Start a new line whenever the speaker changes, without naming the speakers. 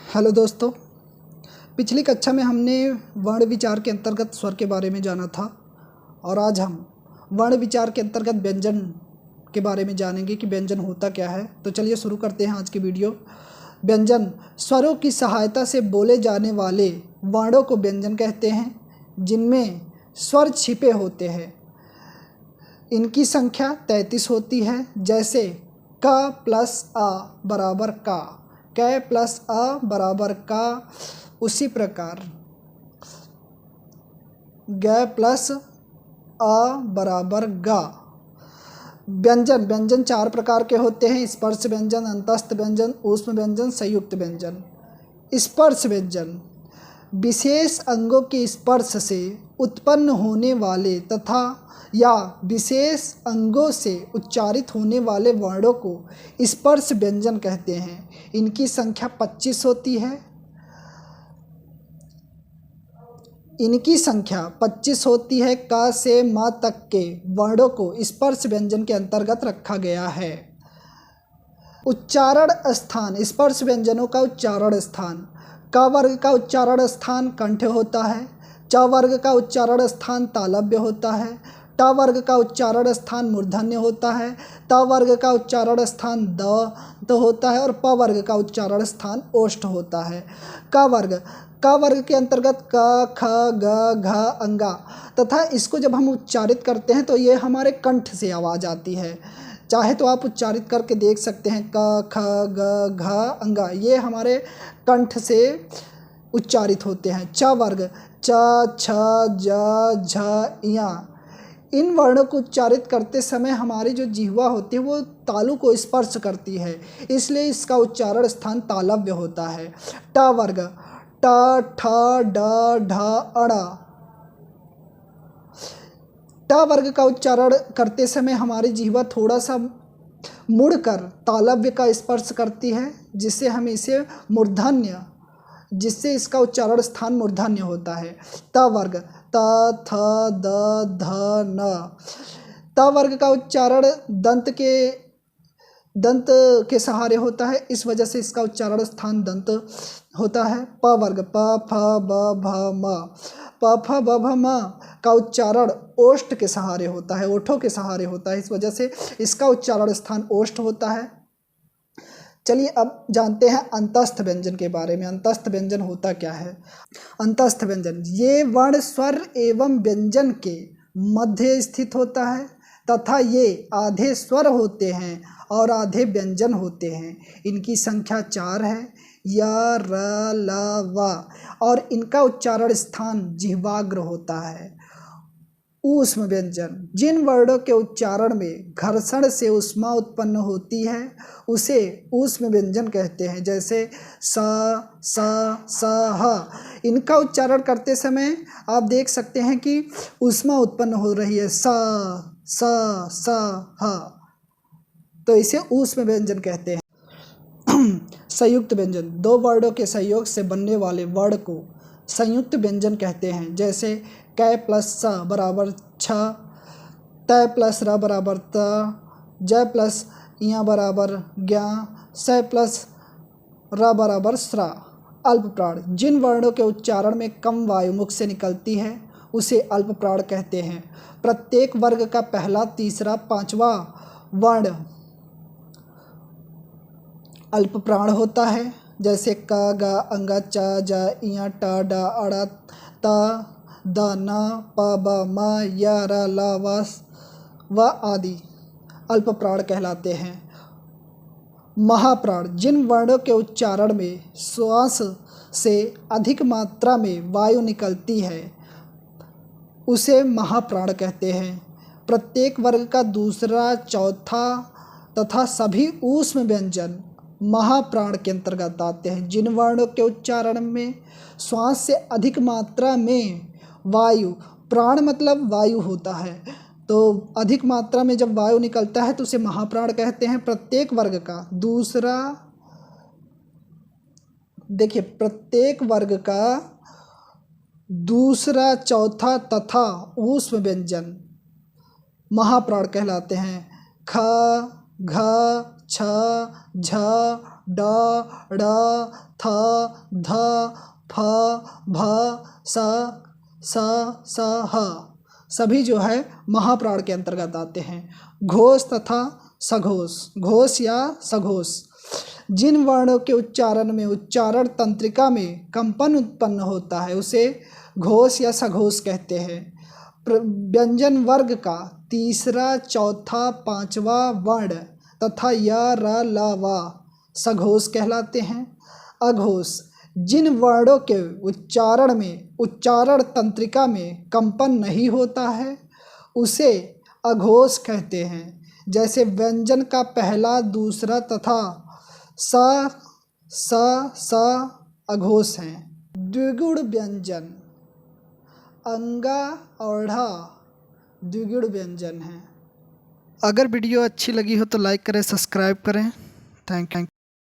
Hello दोस्तों, पिछली कक्षा में हमने वर्ण विचार के अंतर्गत स्वर के बारे में जाना था और आज हम वर्ण विचार के अंतर्गत व्यंजन के बारे में जानेंगे कि व्यंजन होता क्या है। तो चलिए शुरू करते हैं आज की वीडियो। व्यंजन स्वरों की सहायता से बोले जाने वाले वर्णों को व्यंजन कहते हैं, जिनमें स्वर छिपे होते हैं। इनकी संख्या 33 होती है, जैसे क प्लस आ बराबर का, कै प्लस अ बराबर का। उसी प्रकार ग प्लस अ बराबर गा। व्यंजन 4 प्रकार के होते हैं: स्पर्श व्यंजन, अंतस्थ व्यंजन, ऊष्म व्यंजन, संयुक्त व्यंजन। स्पर्श व्यंजन विशेष अंगों के स्पर्श से उत्पन्न होने वाले तथा या विशेष अंगों से उच्चारित होने वाले वर्णों को स्पर्श व्यंजन कहते हैं। इनकी संख्या 25 होती है। क से म तक के वर्णों को स्पर्श व्यंजन के अंतर्गत रखा गया है। उच्चारण स्थान स्पर्श व्यंजनों का उच्चारण स्थान: क वर्ग का उच्चारण स्थान कंठ होता है। च वर्ग का उच्चारण स्थान तालव्य होता है। ट वर्ग का उच्चारण स्थान मूर्धन्य होता है। त वर्ग का उच्चारण स्थान द होता है और प वर्ग का उच्चारण स्थान ओष्ठ होता है। क वर्ग के अंतर्गत क, ख, ग, घ, अंगा तथा इसको जब हम उच्चारित करते हैं तो ये हमारे कंठ से आवाज़ आती है। चाहे तो आप उच्चारित करके देख सकते हैं। क, ख, ग, घ, अंगा ये हमारे कंठ से उच्चारित होते हैं। च वर्ग च, छ, ज, झ, इया इन वर्णों को उच्चारित करते समय हमारी जो जिह्वा होती है वो तालु को स्पर्श करती है, इसलिए इसका उच्चारण स्थान तालव्य होता है। ट वर्ग ट, ठ, ड, ढ, अण ट वर्ग का उच्चारण करते समय हमारी जिह्वा थोड़ा सा मुड़कर तालव्य का स्पर्श करती है, जिससे इसका उच्चारण स्थान मूर्धन्य होता है। त वर्ग त, थ, द, ध, न त वर्ग का उच्चारण दंत के सहारे होता है, इस वजह से इसका उच्चारण स्थान दंत होता है। प वर्ग प, फ, ब, भ, म प, फ, ब, भ, म का उच्चारण ओष्ठ के सहारे होता है, ओठों के सहारे होता है, इस वजह से इसका उच्चारण स्थान ओष्ठ होता है। चलिए अब जानते हैं अंतस्थ व्यंजन के बारे में। अंतस्थ व्यंजन होता क्या है? अंतस्थ व्यंजन ये वर्ण स्वर एवं व्यंजन के मध्य स्थित होता है तथा ये आधे स्वर होते हैं और आधे व्यंजन होते हैं। इनकी संख्या 4 है: य, र, ल, व और इनका उच्चारण स्थान जिह्वाग्र होता है। ऊष्म व्यंजन जिन वर्णों के उच्चारण में घर्षण से ऊष्मा उत्पन्न होती है उसे ऊष्म व्यंजन कहते हैं, जैसे स, स, स, ह। इनका उच्चारण करते समय आप देख सकते हैं कि ऊष्मा उत्पन्न हो रही है, स, स, स, ह, तो इसे ऊष्म व्यंजन कहते हैं। संयुक्त व्यंजन दो वर्णों के संयोग से बनने वाले वर्ण को संयुक्त व्यंजन कहते हैं, जैसे कै प्लस स बराबर छ, तय प्लस र बराबर त, जय प्लस इया बराबर ज्ञा, सै प्लस र बराबर स्रा। अल्प प्राण जिन वर्णों के उच्चारण में कम वायु मुख से निकलती है उसे अल्प प्राण कहते हैं। प्रत्येक वर्ग का पहला, तीसरा, पांचवा वर्ण अल्प प्राण होता है, जैसे क, ग, अंग, च, ज, इया, ट, ड, अड़, त, द, न, प, ब, म, य, र, ल, व आदि अल्प प्राण कहलाते हैं। महाप्राण जिन वर्णों के उच्चारण में श्वास से अधिक मात्रा में वायु निकलती है उसे महाप्राण कहते हैं। प्रत्येक वर्ग का दूसरा, चौथा तथा सभी ऊष्म व्यंजन महाप्राण के अंतर्गत आते हैं। जिन वर्णों के उच्चारण में श्वास से अधिक मात्रा में वायु, प्राण मतलब वायु होता है, तो अधिक मात्रा में जब वायु निकलता है तो उसे महाप्राण कहते हैं। प्रत्येक वर्ग का दूसरा, चौथा तथा ऊष्म व्यंजन महाप्राण कहलाते हैं। ख, घ, छ, झ, ड, ड़, थ, ध, फ, भ, स, ह सभी जो है महाप्राण के अंतर्गत आते हैं। घोष तथा सघोष, घोष या सघोष, जिन वर्णों के उच्चारण में उच्चारण तंत्रिका में कंपन उत्पन्न होता है उसे घोष या सघोष कहते हैं। व्यंजन वर्ग का तीसरा, चौथा, पांचवा वर्ण तथा य, र, ल, व सघोष कहलाते हैं। अघोष, जिन वर्णों के उच्चारण में उच्चारण तंत्रिका में कंपन नहीं होता है उसे अघोष कहते हैं। जैसे व्यंजन का पहला, दूसरा तथा स अघोष हैं। द्विगुण व्यंजन, अंगा और ढ़ द्विगुण व्यंजन हैं। अगर वीडियो अच्छी लगी हो तो लाइक करें, सब्सक्राइब करें। Thank you.